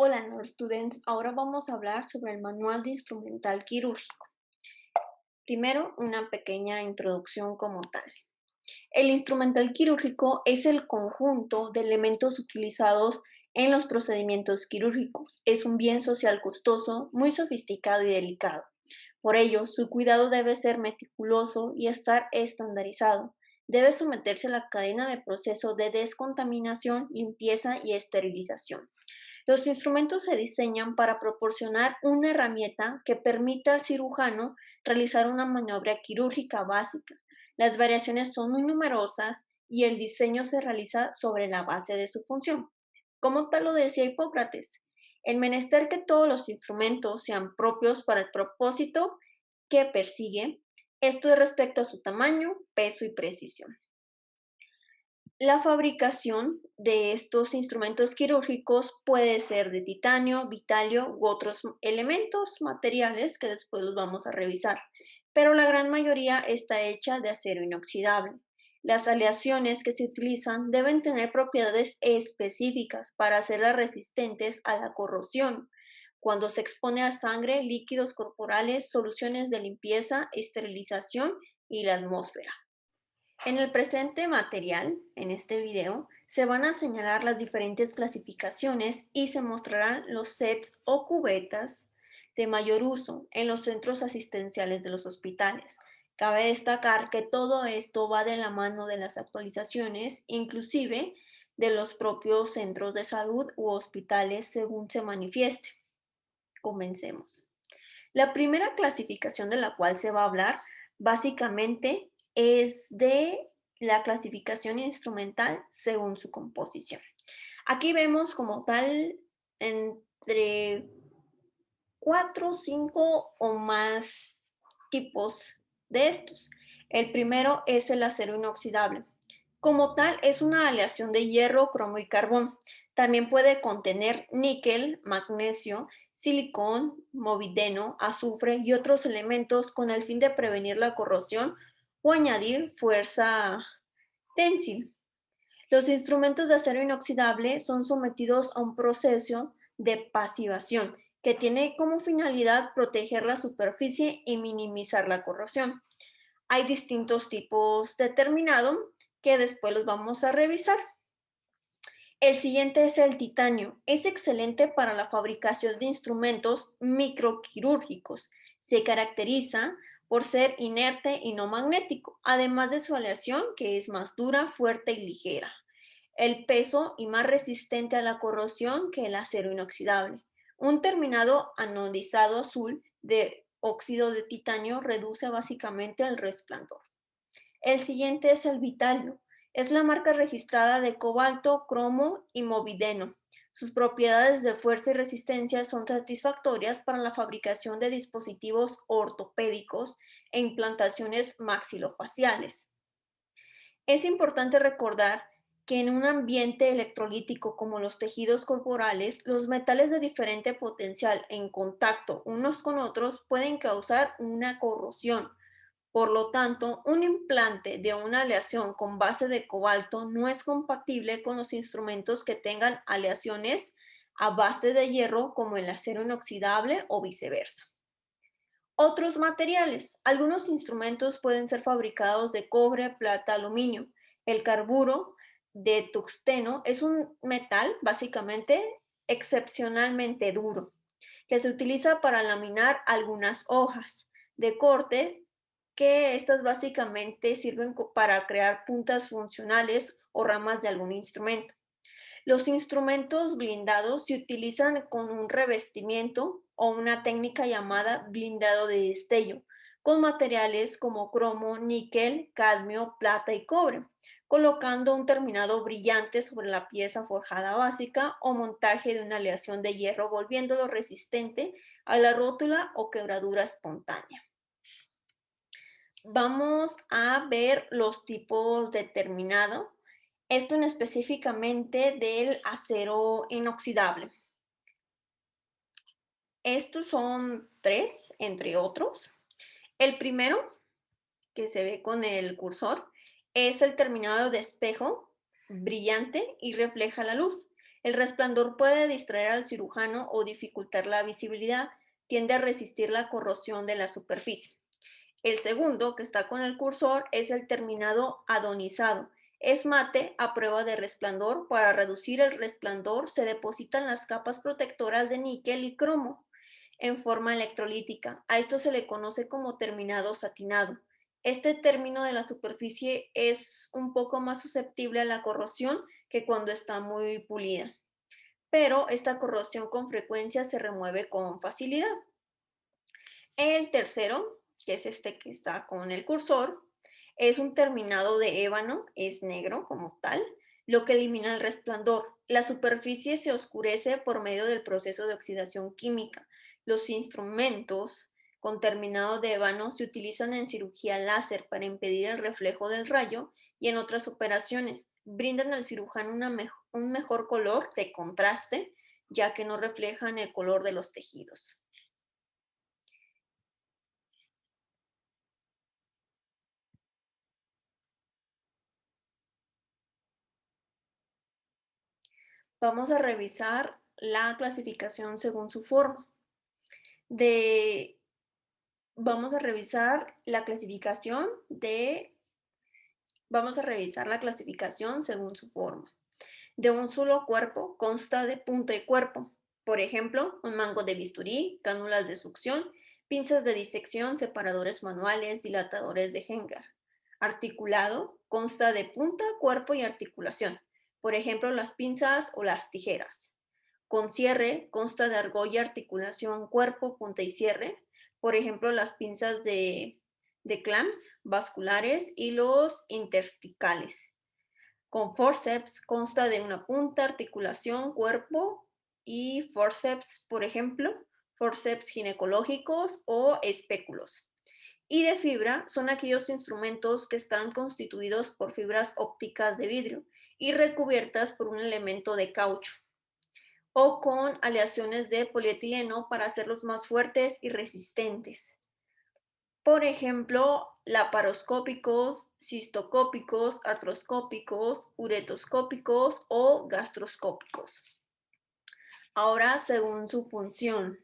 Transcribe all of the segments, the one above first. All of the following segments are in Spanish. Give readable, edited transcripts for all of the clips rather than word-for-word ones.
Hola, Nerd Students. Ahora vamos a hablar sobre el manual de instrumental quirúrgico. Primero, una pequeña introducción como tal. El instrumental quirúrgico es el conjunto de elementos utilizados en los procedimientos quirúrgicos. Es un bien social costoso, muy sofisticado y delicado. Por ello, su cuidado debe ser meticuloso y estar estandarizado. Debe someterse a la cadena de proceso de descontaminación, limpieza y esterilización. Los instrumentos se diseñan para proporcionar una herramienta que permita al cirujano realizar una maniobra quirúrgica básica. Las variaciones son muy numerosas y el diseño se realiza sobre la base de su función. Como tal lo decía Hipócrates, el menester que todos los instrumentos sean propios para el propósito que persigue, esto es respecto a su tamaño, peso y precisión. La fabricación de estos instrumentos quirúrgicos puede ser de titanio, vitalio u otros elementos materiales que después los vamos a revisar, pero la gran mayoría está hecha de acero inoxidable. Las aleaciones que se utilizan deben tener propiedades específicas para hacerlas resistentes a la corrosión. Cuando se expone a sangre, líquidos corporales, soluciones de limpieza, esterilización y la atmósfera. En el presente material, en este video, se van a señalar las diferentes clasificaciones y se mostrarán los sets o cubetas de mayor uso en los centros asistenciales de los hospitales. Cabe destacar que todo esto va de la mano de las actualizaciones, inclusive de los propios centros de salud u hospitales según se manifieste. Comencemos. La primera clasificación de la cual se va a hablar básicamente es de la clasificación instrumental según su composición. Aquí vemos como tal entre 4, 5 o más tipos de estos. El primero es el acero inoxidable. Como tal, es una aleación de hierro, cromo y carbón. También puede contener níquel, magnesio, silicón, molibdeno, azufre y otros elementos con el fin de prevenir la corrosión o añadir fuerza ténsil. Los instrumentos de acero inoxidable son sometidos a un proceso de pasivación que tiene como finalidad proteger la superficie y minimizar la corrosión. Hay distintos tipos de terminado que después los vamos a revisar. El siguiente es el titanio. Es excelente para la fabricación de instrumentos microquirúrgicos. Se caracteriza por ser inerte y no magnético, además de su aleación que es más dura, fuerte y ligera. El peso y más resistente a la corrosión que el acero inoxidable. Un terminado anodizado azul de óxido de titanio reduce básicamente el resplandor. El siguiente es el Vitalio. Es la marca registrada de cobalto, cromo y molibdeno. Sus propiedades de fuerza y resistencia son satisfactorias para la fabricación de dispositivos ortopédicos e implantaciones maxilofaciales. Es importante recordar que en un ambiente electrolítico como los tejidos corporales, los metales de diferente potencial en contacto unos con otros pueden causar una corrosión. Por lo tanto, un implante de una aleación con base de cobalto no es compatible con los instrumentos que tengan aleaciones a base de hierro como el acero inoxidable o viceversa. Otros materiales. Algunos instrumentos pueden ser fabricados de cobre, plata, aluminio. El carburo de tungsteno es un metal básicamente excepcionalmente duro que se utiliza para laminar algunas hojas de corte, que estas básicamente sirven para crear puntas funcionales o ramas de algún instrumento. Los instrumentos blindados se utilizan con un revestimiento o una técnica llamada blindado de destello, con materiales como cromo, níquel, cadmio, plata y cobre, colocando un terminado brillante sobre la pieza forjada básica o montaje de una aleación de hierro, volviéndolo resistente a la rótula o quebradura espontánea. Vamos a ver los tipos de terminado, esto en específicamente del acero inoxidable. Estos son tres, entre otros. El primero, que se ve con el cursor, es el terminado de espejo, brillante y refleja la luz. El resplandor puede distraer al cirujano o dificultar la visibilidad, tiende a resistir la corrosión de la superficie. El segundo, que está con el cursor, es el terminado adonizado. Es mate a prueba de resplandor. Para reducir el resplandor se depositan las capas protectoras de níquel y cromo en forma electrolítica. A esto se le conoce como terminado satinado. Este término de la superficie es un poco más susceptible a la corrosión que cuando está muy pulida, pero esta corrosión con frecuencia se remueve con facilidad. El tercero, que es este que está con el cursor, es un terminado de ébano, es negro como tal, lo que elimina el resplandor. La superficie se oscurece por medio del proceso de oxidación química. Los instrumentos con terminado de ébano se utilizan en cirugía láser para impedir el reflejo del rayo y en otras operaciones. Brindan al cirujano un mejor color de contraste, ya que no reflejan el color de los tejidos. Vamos a revisar la clasificación según su forma. De, vamos a revisar la clasificación de, vamos a revisar la clasificación según su forma. De un solo cuerpo consta de punta y cuerpo. Por ejemplo, un mango de bisturí, cánulas de succión, pinzas de disección, separadores manuales, dilatadores de Hengar. Articulado consta de punta, cuerpo y articulación. Por ejemplo, las pinzas o las tijeras. Con cierre consta de argolla, articulación, cuerpo, punta y cierre. Por ejemplo, las pinzas de clamps vasculares y los intersticales. Con forceps consta de una punta, articulación, cuerpo y forceps, por ejemplo, forceps ginecológicos o espéculos. Y de fibra son aquellos instrumentos que están constituidos por fibras ópticas de vidrio y recubiertas por un elemento de caucho o con aleaciones de polietileno para hacerlos más fuertes y resistentes. Por ejemplo, laparoscópicos, cistoscópicos, artroscópicos, uretoscópicos o gastroscópicos. Ahora, según su función,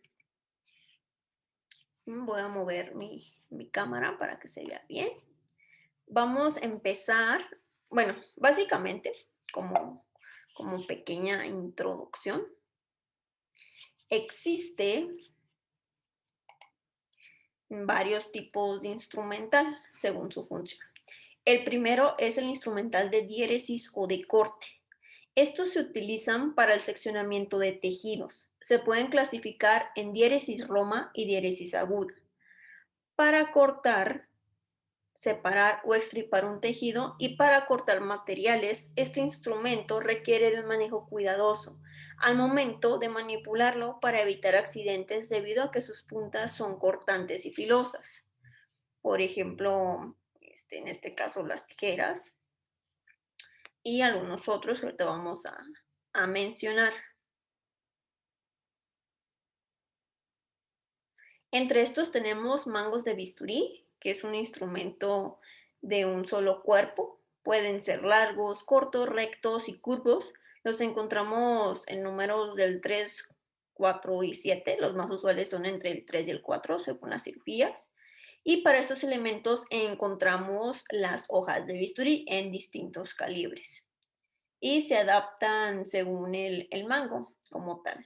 voy a mover mi cámara para que se vea bien. Vamos a empezar, bueno, básicamente, como pequeña introducción, existe varios tipos de instrumental según su función. El primero es el instrumental de diéresis o de corte. Estos se utilizan para el seccionamiento de tejidos. Se pueden clasificar en diéresis roma y diéresis aguda. Para cortar, separar o extirpar un tejido y para cortar materiales, este instrumento requiere de un manejo cuidadoso al momento de manipularlo para evitar accidentes debido a que sus puntas son cortantes y filosas. Por ejemplo, en este caso las tijeras y algunos otros que ahorita vamos a mencionar. Entre estos tenemos mangos de bisturí, que es un instrumento de un solo cuerpo. Pueden ser largos, cortos, rectos y curvos. Los encontramos en números del 3, 4 y 7. Los más usuales son entre el 3 y el 4, según las cirugías. Y para estos elementos encontramos las hojas de bisturí en distintos calibres y se adaptan según el mango como tal.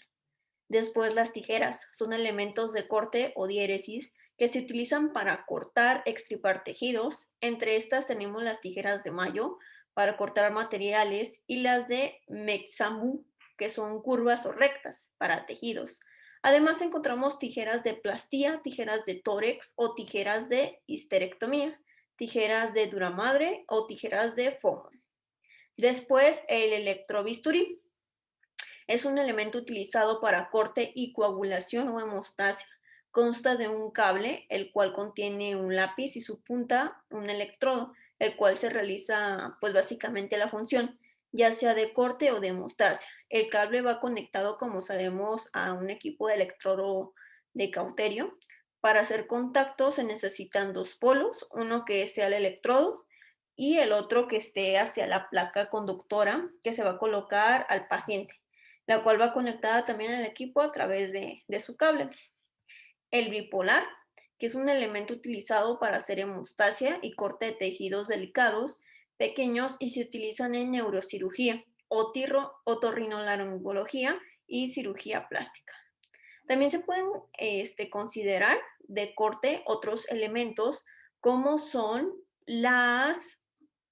Después las tijeras son elementos de corte o diéresis que se utilizan para cortar, extirpar tejidos. Entre estas tenemos las tijeras de Mayo para cortar materiales y las de Mexambu, que son curvas o rectas para tejidos. Además encontramos tijeras de plastía, tijeras de tórex o tijeras de histerectomía, tijeras de duramadre o tijeras de Fomon. Después el electrobisturí. Es un elemento utilizado para corte y coagulación o hemostasia. Consta de un cable, el cual contiene un lápiz y su punta un electrodo, el cual se realiza pues básicamente la función, ya sea de corte o de hemostasia. El cable va conectado, como sabemos, a un equipo de electrodo de cauterio. Para hacer contacto se necesitan dos polos, uno que sea el electrodo y el otro que esté hacia la placa conductora que se va a colocar al paciente. la cual va conectada también al equipo a través de su cable. El bipolar, que es un elemento utilizado para hacer hemostasia y corte de tejidos delicados, pequeños y se utilizan en neurocirugía, otorrinolaringología y cirugía plástica. También se pueden considerar de corte otros elementos como son las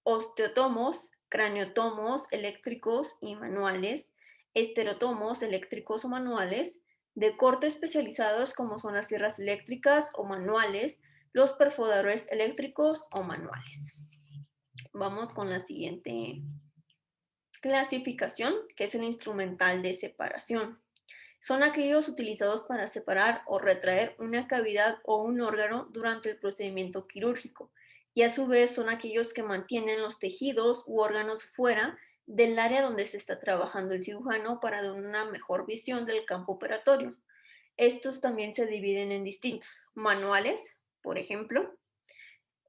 osteotomos, craniotomos eléctricos y manuales, estereotomos eléctricos o manuales, de corte especializados como son las sierras eléctricas o manuales, los perforadores eléctricos o manuales. Vamos con la siguiente clasificación, que es el instrumental de separación. Son aquellos utilizados para separar o retraer una cavidad o un órgano durante el procedimiento quirúrgico, y a su vez son aquellos que mantienen los tejidos u órganos fuera del área donde se está trabajando el cirujano para dar una mejor visión del campo operatorio. Estos también se dividen en distintos manuales, por ejemplo.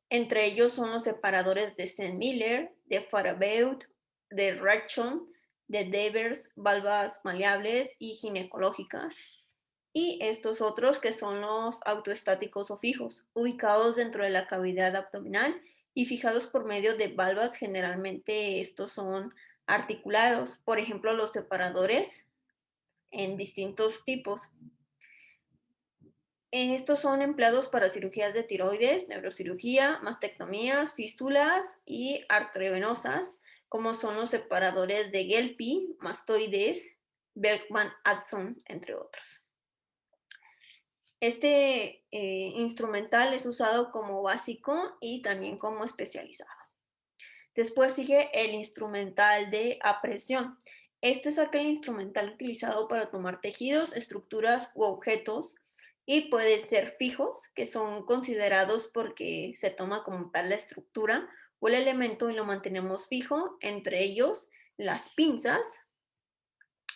Entre ellos son los separadores de St. Miller, de Farabeut, de Rachon, de Devers, valvas maleables y ginecológicas. Y estos otros que son los autoestáticos o fijos, ubicados dentro de la cavidad abdominal y fijados por medio de valvas. Generalmente estos son articulados, por ejemplo los separadores en distintos tipos. Estos son empleados para cirugías de tiroides, neurocirugía, mastectomías, fístulas y arteriovenosas, como son los separadores de Gelpi, mastoides, Bergman-Adson, entre otros. Este instrumental es usado como básico y también como especializado. Después sigue el instrumental de apresión. Este es aquel instrumental utilizado para tomar tejidos, estructuras u objetos y puede ser fijos, que son considerados porque se toma como tal la estructura o el elemento y lo mantenemos fijo, entre ellos las pinzas.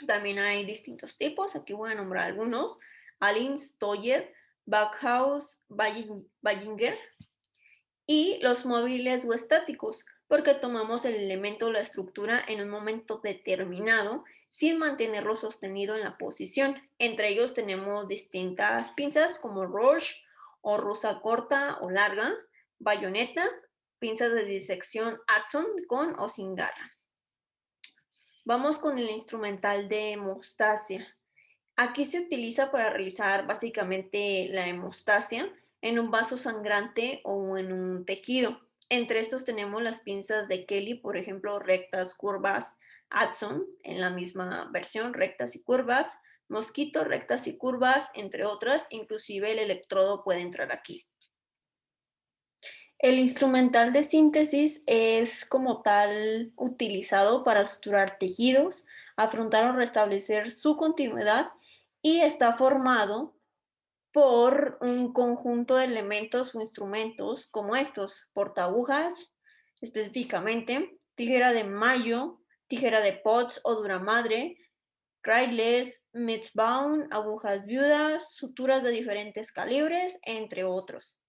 También hay distintos tipos, aquí voy a nombrar algunos: Allen, Stoyer, Backhaus, Ballinger. Y los móviles o estáticos, porque tomamos el elemento o la estructura en un momento determinado sin mantenerlo sostenido en la posición. Entre ellos tenemos distintas pinzas como Roche o rusa corta o larga, bayoneta, pinzas de disección Adson con o sin garra. Vamos con el instrumental de hemostasia. Aquí se utiliza para realizar básicamente la hemostasia en un vaso sangrante o en un tejido. Entre estos tenemos las pinzas de Kelly, por ejemplo, rectas, curvas, Adson, en la misma versión, rectas y curvas, Mosquito, rectas y curvas, entre otras. Inclusive el electrodo puede entrar aquí. El instrumental de síntesis es como tal utilizado para suturar tejidos, afrontar o restablecer su continuidad, y está formado por un conjunto de elementos o instrumentos como estos: portaagujas, específicamente, tijera de mayo, tijera de Potts o duramadre, Cradles, Mitzbaum, agujas viudas, suturas de diferentes calibres, entre otros.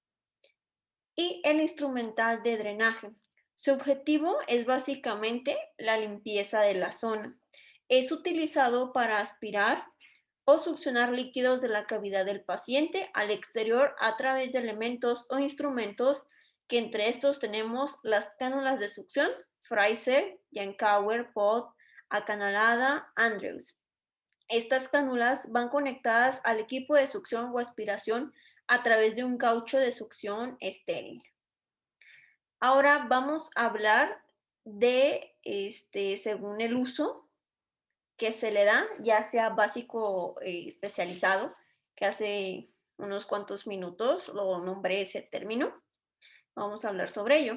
Y el instrumental de drenaje. Su objetivo es básicamente la limpieza de la zona. Es utilizado para aspirar o succionar líquidos de la cavidad del paciente al exterior a través de elementos o instrumentos, que entre estos tenemos las cánulas de succión, Fraser, Yankauer, Pott, acanalada, Andrews. Estas cánulas van conectadas al equipo de succión o aspiración a través de un caucho de succión estéril. Ahora vamos a hablar de, según el uso que se le da, ya sea básico, especializado, que hace unos cuantos minutos lo nombré ese término. Vamos a hablar sobre ello.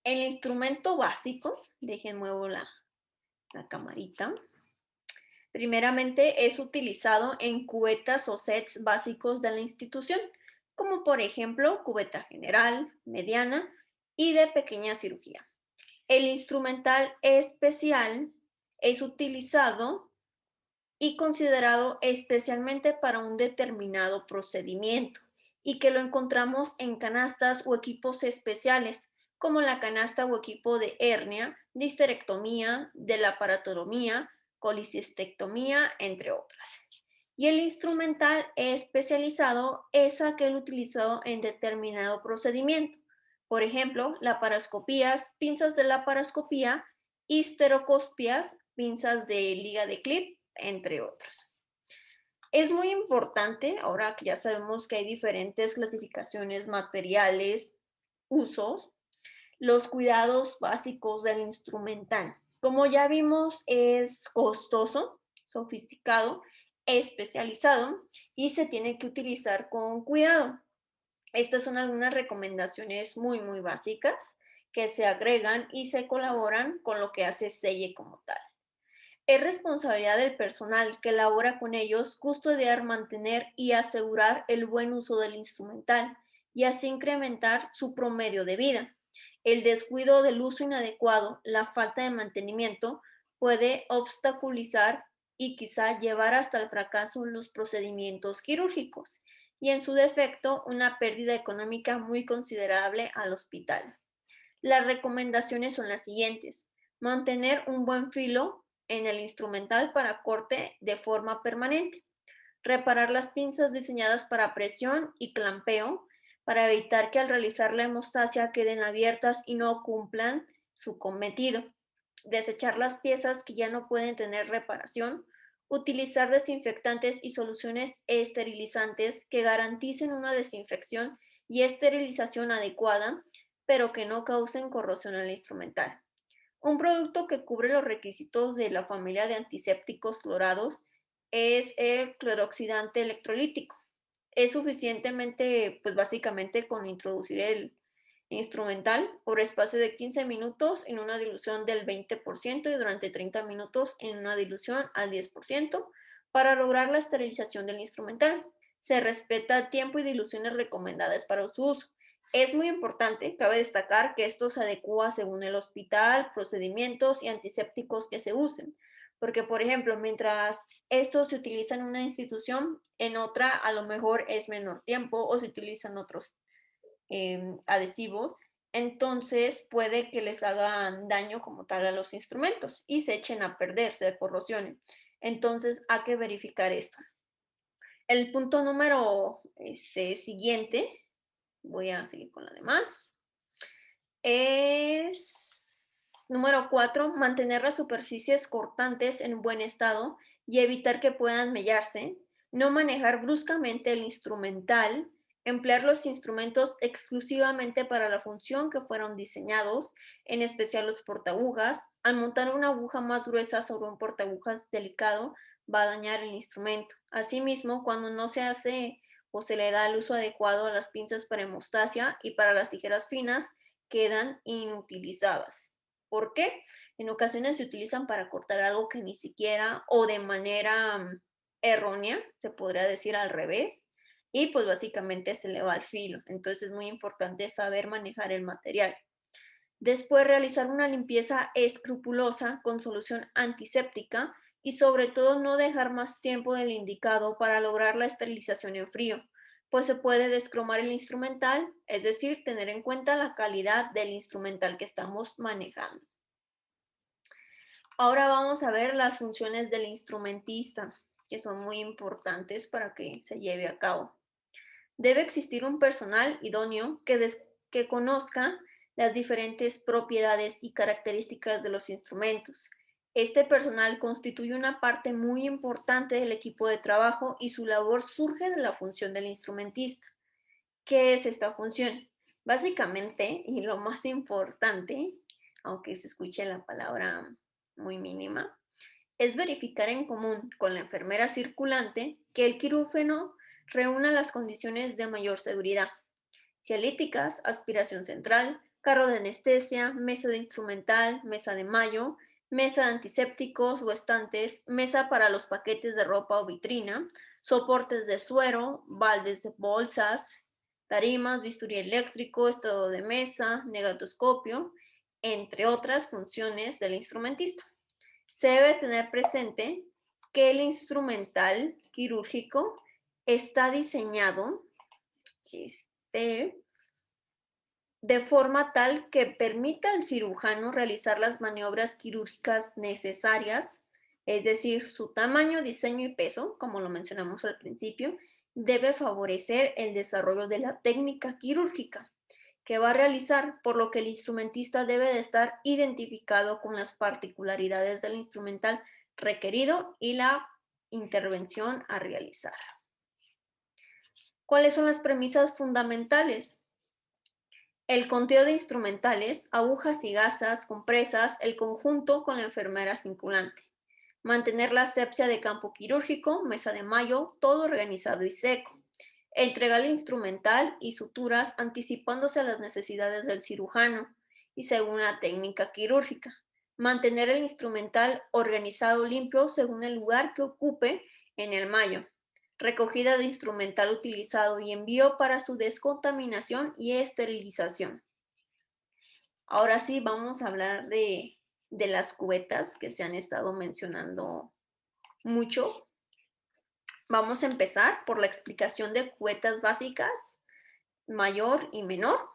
El instrumento básico, dejen muevo la camarita. Primeramente es utilizado en cubetas o sets básicos de la institución, como por ejemplo cubeta general, mediana y de pequeña cirugía. El instrumental especial es utilizado y considerado especialmente para un determinado procedimiento, y que lo encontramos en canastas o equipos especiales, como la canasta o equipo de hernia, de histerectomía, de laparotomía, colicistectomía, entre otras. Y el instrumental especializado es aquel utilizado en determinado procedimiento. Por ejemplo, laparoscopías, pinzas de laparoscopía, histerocospias, pinzas de liga de clip, entre otros. Es muy importante, ahora que ya sabemos que hay diferentes clasificaciones materiales, usos, los cuidados básicos del instrumental. Como ya vimos, es costoso, sofisticado, especializado y se tiene que utilizar con cuidado. Estas son algunas recomendaciones muy básicas que se agregan y se colaboran con lo que hace Selle como tal. Es responsabilidad del personal que labora con ellos custodiar, mantener y asegurar el buen uso del instrumental y así incrementar su promedio de vida. El descuido del uso inadecuado, la falta de mantenimiento puede obstaculizar y quizá llevar hasta el fracaso los procedimientos quirúrgicos y en su defecto una pérdida económica muy considerable al hospital. Las recomendaciones son las siguientes: mantener un buen filo en el instrumental para corte de forma permanente, reparar las pinzas diseñadas para presión y clampeo para evitar que al realizar la hemostasia queden abiertas y no cumplan su cometido, desechar las piezas que ya no pueden tener reparación, utilizar desinfectantes y soluciones esterilizantes que garanticen una desinfección y esterilización adecuada, pero que no causen corrosión al instrumental. Un producto que cubre los requisitos de la familia de antisépticos clorados es el cloroxidante electrolítico. Es suficientemente, pues básicamente con introducir el instrumental por espacio de 15 minutos en una dilución del 20% y durante 30 minutos en una dilución al 10% para lograr la esterilización del instrumental. Se respeta tiempo y diluciones recomendadas para su uso. Es muy importante, cabe destacar que esto se adecua según el hospital, procedimientos y antisépticos que se usen, porque por ejemplo, mientras estos se utilizan en una institución, en otra a lo mejor es menor tiempo o se utilizan otros adhesivos, entonces puede que les hagan daño como tal a los instrumentos y se echen a perder, se corrosionen. Entonces hay que verificar esto. El punto número siguiente, voy a seguir con la demás, es número 4, mantener las superficies cortantes en buen estado y evitar que puedan mellarse, no manejar bruscamente el instrumental, emplear los instrumentos exclusivamente para la función que fueron diseñados, en especial los portaagujas. Al montar una aguja más gruesa sobre un portaagujas delicado, va a dañar el instrumento. Asimismo, cuando no se hace o se le da el uso adecuado a las pinzas para hemostasia y para las tijeras finas, quedan inutilizadas. ¿Por qué? En ocasiones se utilizan para cortar algo que ni siquiera o de manera errónea, se podría decir al revés, y pues básicamente se le va el filo. Entonces es muy importante saber manejar el material. Después realizar una limpieza escrupulosa con solución antiséptica y sobre todo no dejar más tiempo del indicado para lograr la esterilización en frío, pues se puede descromar el instrumental, es decir, tener en cuenta la calidad del instrumental que estamos manejando. Ahora vamos a ver las funciones del instrumentista, que son muy importantes para que se lleve a cabo. Debe existir un personal idóneo que conozca las diferentes propiedades y características de los instrumentos. Este personal constituye una parte muy importante del equipo de trabajo y su labor surge de la función del instrumentista. ¿Qué es esta función? Básicamente, y lo más importante, aunque se escuche la palabra muy mínima, es verificar en común con la enfermera circulante que el quirófano reúna las condiciones de mayor seguridad: cialíticas, aspiración central, carro de anestesia, mesa de instrumental, mesa de mayo, mesa de antisépticos o estantes, mesa para los paquetes de ropa o vitrina, soportes de suero, baldes de bolsas, tarimas, bisturí eléctrico, estado de mesa, negatoscopio, entre otras funciones del instrumentista. Se debe tener presente que el instrumental quirúrgico está diseñado de forma tal que permita al cirujano realizar las maniobras quirúrgicas necesarias es decir, su tamaño, diseño y peso, como lo mencionamos al principio, debe favorecer el desarrollo de la técnica quirúrgica que va a realizar, por lo que el instrumentista debe de estar identificado con las particularidades del instrumental requerido y la intervención a realizar. ¿Cuáles son las premisas fundamentales? El conteo de instrumentales, agujas y gasas, compresas, el conjunto con la enfermera circulante. Mantener la asepsia de campo quirúrgico, mesa de mayo, todo organizado y seco. Entregar el instrumental y suturas anticipándose a las necesidades del cirujano y según la técnica quirúrgica. Mantener el instrumental organizado limpio según el lugar que ocupe en el mayo. Recogida de instrumental utilizado y envío para su descontaminación y esterilización. Ahora sí, vamos a hablar de las cubetas que se han estado mencionando mucho. Vamos a empezar por la explicación de cubetas básicas, mayor y menor.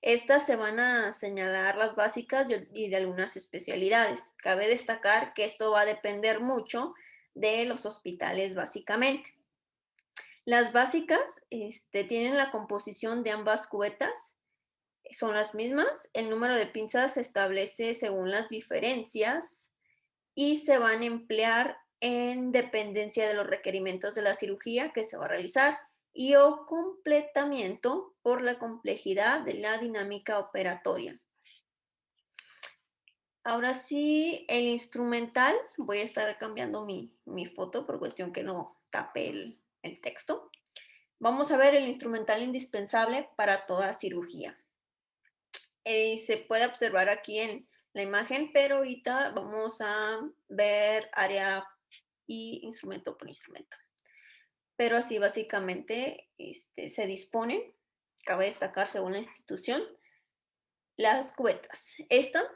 Estas se van a señalar las básicas y de algunas especialidades. Cabe destacar que esto va a depender mucho de los hospitales básicamente. Las básicas tienen la composición de ambas cubetas, son las mismas. El número de pinzas se establece según las diferencias y se van a emplear en dependencia de los requerimientos de la cirugía que se va a realizar y o completamiento por la complejidad de la dinámica operatoria. Ahora sí, el instrumental, voy a estar cambiando mi foto por cuestión que no tape el texto. Vamos a ver el instrumental indispensable para toda cirugía. Se puede observar aquí en la imagen, pero ahorita vamos a ver área y instrumento por instrumento. Pero así básicamente se dispone, cabe destacar según la institución, las cubetas. Esta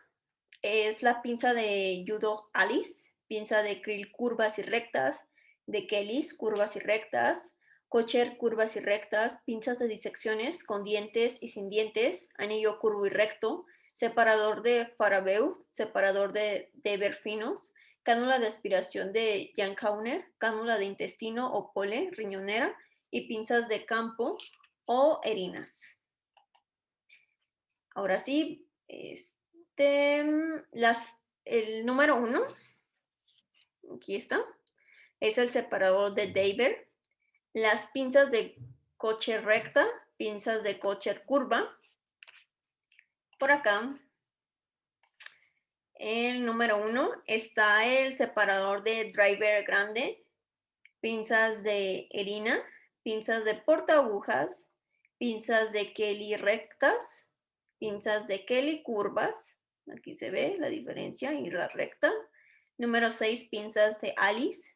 es la pinza de Judo Alice, pinza de Krill curvas y rectas, de Kelly's curvas y rectas, Kocher curvas y rectas, pinzas de disecciones con dientes y sin dientes, anillo curvo y recto, separador de Farabeau, separador de Deber finos, cánula de aspiración de Jan Kauner, cánula de intestino o pole, riñonera, y pinzas de campo o erinas. Ahora sí, el número 1, aquí está, es el separador de Deber, las pinzas de coche recta, pinzas de coche curva. Por acá, el número 1 está el separador de driver grande, pinzas de erina, pinzas de portaagujas, pinzas de Kelly rectas, pinzas de Kelly curvas. Aquí se ve la diferencia y la recta. Número 6, pinzas de Alice,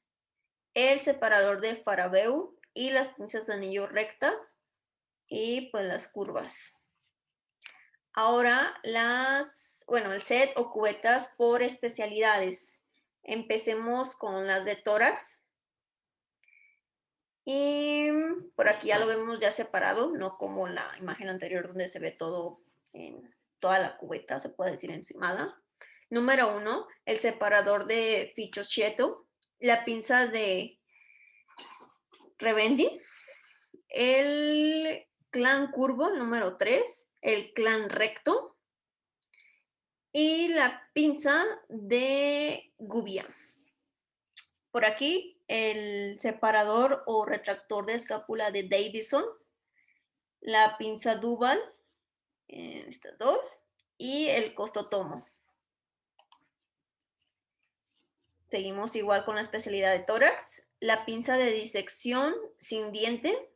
el separador de Farabeau y las pinzas de anillo recta y pues las curvas. Ahora el set o cubetas por especialidades. Empecemos con las de tórax. Y por aquí ya lo vemos ya separado, no como la imagen anterior donde se ve todo en toda la cubeta, se puede decir encimada. Número 1, el separador de Ficocchio, la pinza de Revendi, el clan curvo número 3, el clan recto y la pinza de Gubia. Por aquí el separador o retractor de escápula de Davison, la pinza Duval, estas dos, y el costotomo. Seguimos igual con la especialidad de tórax, la pinza de disección sin diente,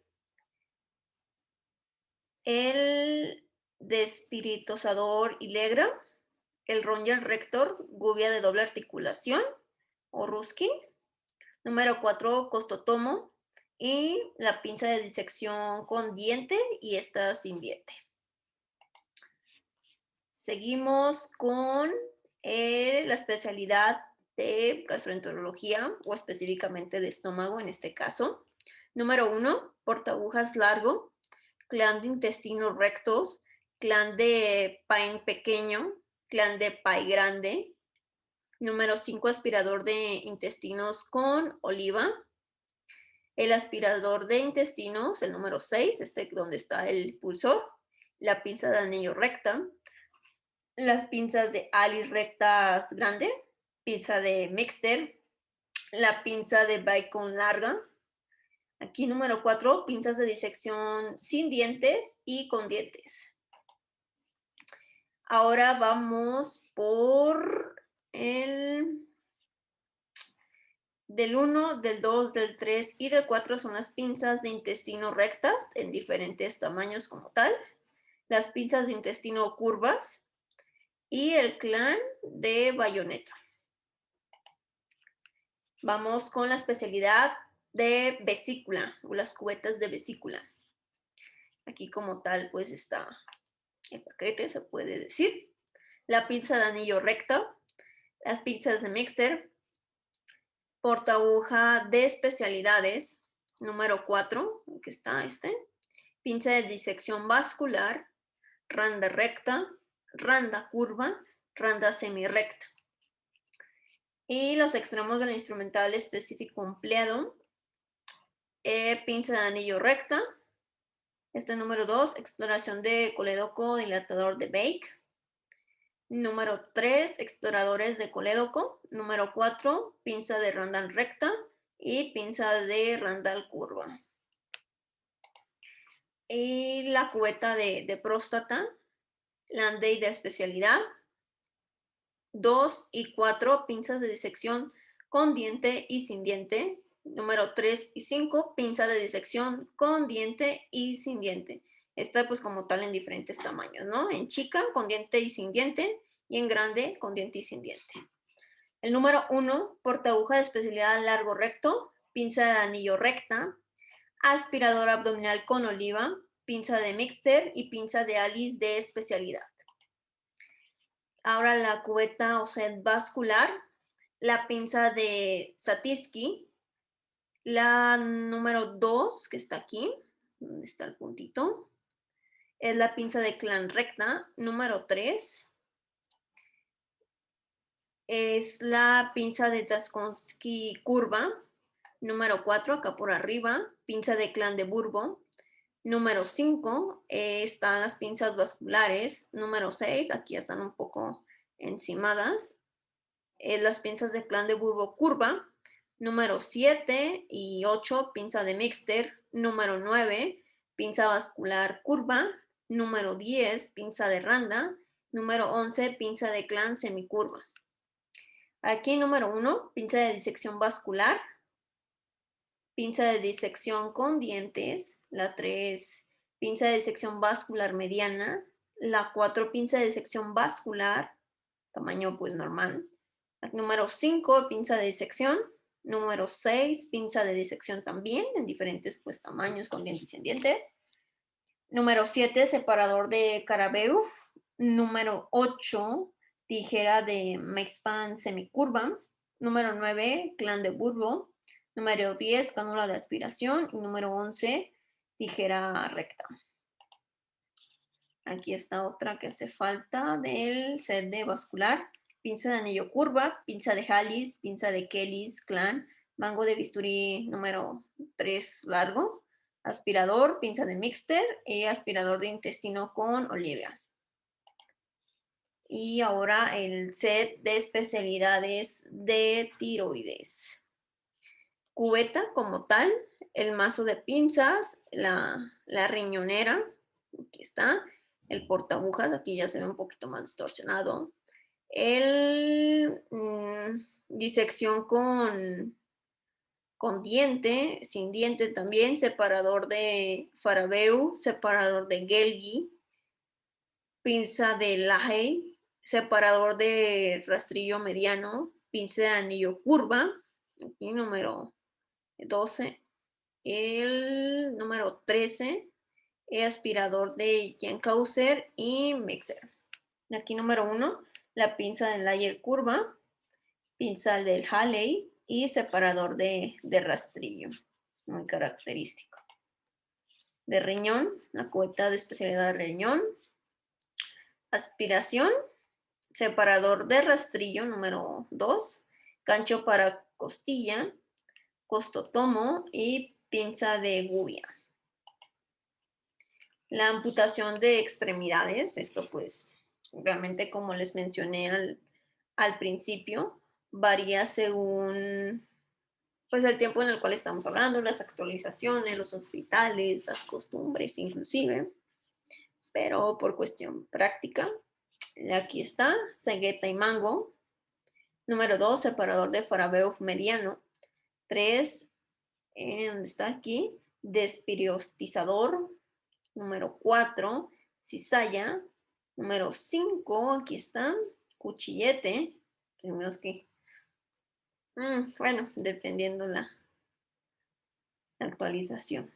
el despiritozador Ilegra, el Ronger Rector, gubia de doble articulación o Ruskin. Número 4, costotomo y la pinza de disección con diente y esta sin diente. Seguimos con la especialidad de gastroenterología o específicamente de estómago en este caso. Número 1, portaagujas largo, clan de intestinos rectos, clan de Pine pequeño, clan de Pie grande, Número 5, aspirador de intestinos con oliva. El aspirador de intestinos, el número 6, donde está el pulsor. La pinza de anillo recta. Las pinzas de Alice rectas grande. Pinza de Mixter. La pinza de bacon larga. Aquí número 4, pinzas de disección sin dientes y con dientes. Ahora vamos por el del 1, del 2, del 3 y del 4 son las pinzas de intestino rectas en diferentes tamaños como tal. Las pinzas de intestino curvas y el clan de bayoneta. Vamos con la especialidad de vesícula o las cubetas de vesícula. Aquí como tal pues está el paquete, se puede decir. La pinza de anillo recta, las pinzas de Mixter, portaaguja de especialidades, número 4, que está pinza de disección vascular, randa recta, randa curva, randa semirrecta. Y los extremos del instrumental específico empleado, pinza de anillo recta, número 2, exploración de colédoco dilatador de Bake. Número 3, exploradores de colédoco. Número 4, pinza de Randall recta y pinza de Randall curva. Y la cubeta de próstata, Landey de especialidad. 2 y 4, pinzas de disección con diente y sin diente. Número 3 y 5, pinza de disección con diente y sin diente. Esta pues como tal en diferentes tamaños, ¿no? En chica, con diente y sin diente, y en grande, con diente y sin diente. El número 1, portaaguja de especialidad largo recto, pinza de anillo recta, aspirador abdominal con oliva, pinza de Mixter y pinza de Alice de especialidad. Ahora la cubeta o set vascular, la pinza de Satisky, la número 2, que está aquí, donde está el puntito, es la pinza de Clan recta, número 3, es la pinza de Taskovsky curva, número 4, acá por arriba, pinza de Clan de Burbo, número 5, están las pinzas vasculares, número 6, aquí están un poco encimadas, las pinzas de Clan de Burbo curva, número 7 y 8, pinza de Mixter, número 9, pinza vascular curva, número 10, pinza de Randa, número 11, pinza de Clan semicurva. Aquí número 1, pinza de disección vascular, pinza de disección con dientes, la 3, pinza de disección vascular mediana, la 4, pinza de disección vascular, tamaño pues normal, número 5, pinza de disección, número 6, pinza de disección también, en diferentes pues tamaños, con diente y sin diente, número 7, separador de Carabeuf, número 8, tijera de Mexpan semicurva, número 9, clan de Burbo, número 10, cánula de aspiración y número 11, tijera recta. Aquí está otra que hace falta del set de vascular, pinza de anillo curva, pinza de Alice, pinza de Kelly's Clan, mango de bisturí número 3 largo, aspirador, pinza de Mixter y aspirador de intestino con Olivia. Y ahora el set de especialidades de tiroides. Cubeta como tal, el mazo de pinzas, la riñonera, aquí está, el portabujas, aquí ya se ve un poquito más distorsionado, el disección con diente, sin diente también, separador de Farabeu, separador de Gelgi, pinza de Lahey, separador de rastrillo mediano, pinza de anillo curva, aquí número 12, el número 13, aspirador de Jankauser y Mixer. Aquí número 1, la pinza de layer curva, pinza del Halley y separador de rastrillo, muy característico. De riñón, la cubeta de especialidad de riñón, aspiración, separador de rastrillo número 2, gancho para costilla, costotomo y pinza de gubia. La amputación de extremidades, esto pues realmente como les mencioné al principio, varía según pues el tiempo en el cual estamos hablando, las actualizaciones, los hospitales, las costumbres inclusive, pero por cuestión práctica, aquí está, cegueta y mango. Número 2, separador de Farabeuf mediano. 3, ¿dónde está aquí? Desperiostizador. Número 4, cizalla. Número 5, aquí está, cuchillete. Tenemos que, bueno, dependiendo la actualización.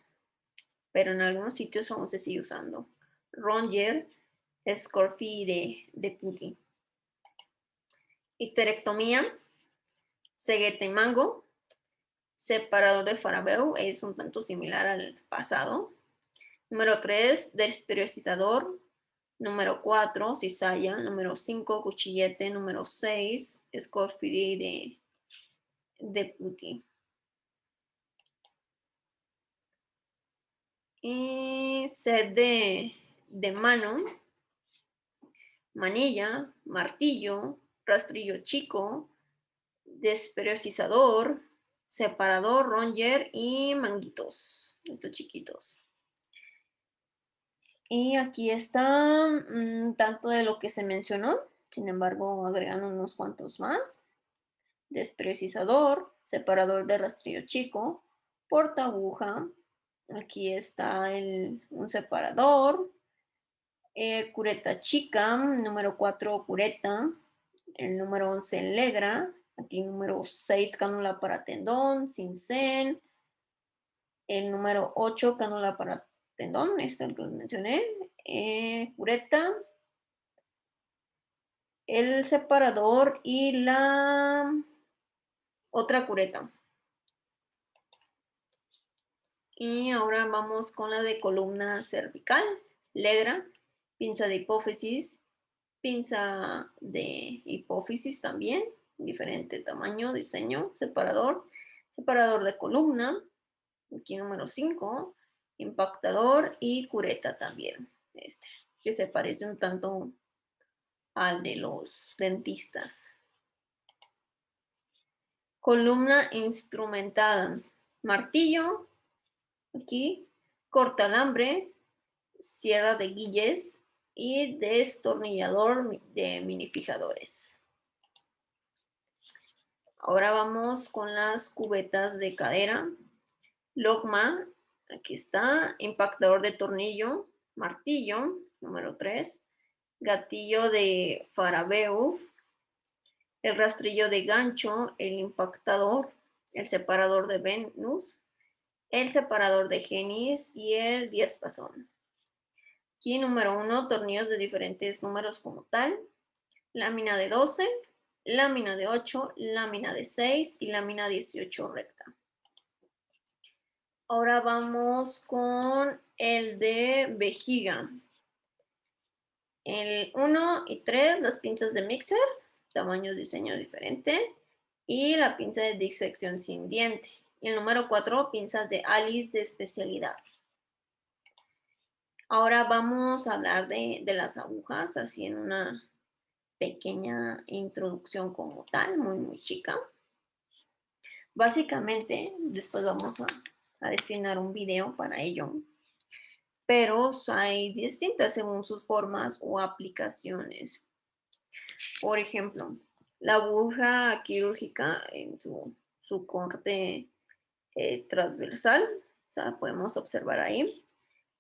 Pero en algunos sitios aún se sigue usando. Ronger, Scorfi de Putin. Histerectomía, cegueta y mango. Separador de Farabeuf es un tanto similar al pasado. Número 3, desperiodizador. Número 4, cizalla. Número 5, cuchillete. Número 6, Scorfi de Putin. Y set de mano, manilla, martillo, rastrillo chico, desperiodizador, separador, ronger y manguitos, estos chiquitos. Y aquí está tanto de lo que se mencionó, sin embargo agregan unos cuantos más. Desperiodizador, separador de rastrillo chico, porta aguja, aquí está un separador, cureta chica, número 4 cureta, el número 11 legra, aquí número 6 cánula para tendón, cincel, el número 8 cánula para tendón, este es el que les mencioné, cureta, el separador y la otra cureta. Y ahora vamos con la de columna cervical, legra, pinza de hipófisis, pinza de hipófisis también, diferente tamaño, diseño, separador, separador de columna, aquí número 5, impactador y cureta también, este, que se parece un tanto al de los dentistas. Columna instrumentada, martillo, aquí, cortalambre, sierra de guilles y destornillador de minifijadores. Ahora vamos con las cubetas de cadera. Logma, aquí está, impactador de tornillo, martillo, número 3, gatillo de Farabeuf, el rastrillo de gancho, el impactador, el separador de Venus, el separador de Genis y el diapasón. Aquí número 1, tornillos de diferentes números como tal, lámina de 12, lámina de 8, lámina de 6 y lámina 18 recta. Ahora vamos con el de vejiga. El 1 y 3, las pinzas de mixer, tamaño, diseño diferente. Y la pinza de disección sin diente. Y el número 4, pinzas de Alice de especialidad. Ahora vamos a hablar de las agujas, así en una pequeña introducción como tal, muy chica. Básicamente, después vamos a destinar un video para ello, pero hay distintas según sus formas o aplicaciones. Por ejemplo, la aguja quirúrgica en su corte transversal, o sea, podemos observar ahí.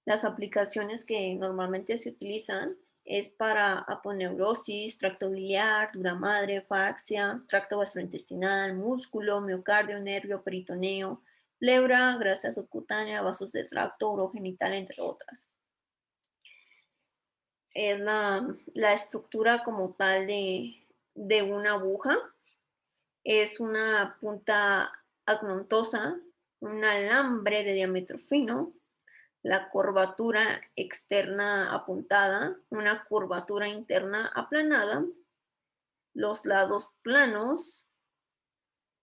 Las aplicaciones que normalmente se utilizan es para aponeurosis, tracto biliar, dura madre, faxia, tracto gastrointestinal, músculo, miocardio, nervio, peritoneo, pleura, grasa subcutánea, vasos de tracto urogenital, entre otras. Es la estructura como tal de una aguja. Es una punta agnontosa, un alambre de diámetro fino, la curvatura externa apuntada, una curvatura interna aplanada los lados planos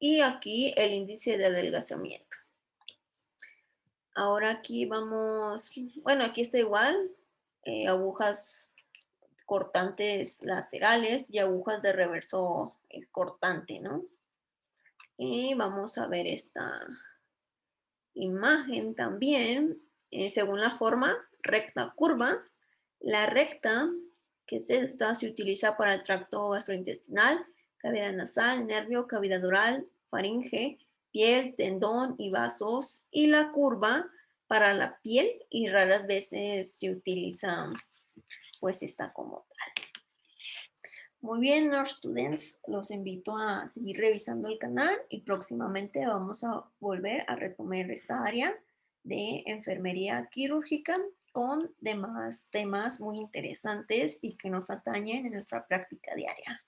y aquí el índice de adelgazamiento. Ahora aquí vamos, bueno, aquí está igual, agujas cortantes laterales y agujas de reverso cortante, ¿no? Y vamos a ver esta imagen también, según la forma, recta, curva. La recta, que es esta, se utiliza para el tracto gastrointestinal, cavidad nasal, nervio, cavidad oral, faringe, piel, tendón y vasos. Y la curva para la piel y raras veces se utiliza pues esta como tal. Muy bien, Nurse Students, los invito a seguir revisando el canal y próximamente vamos a volver a retomar esta área de enfermería quirúrgica con demás temas muy interesantes y que nos atañen en nuestra práctica diaria.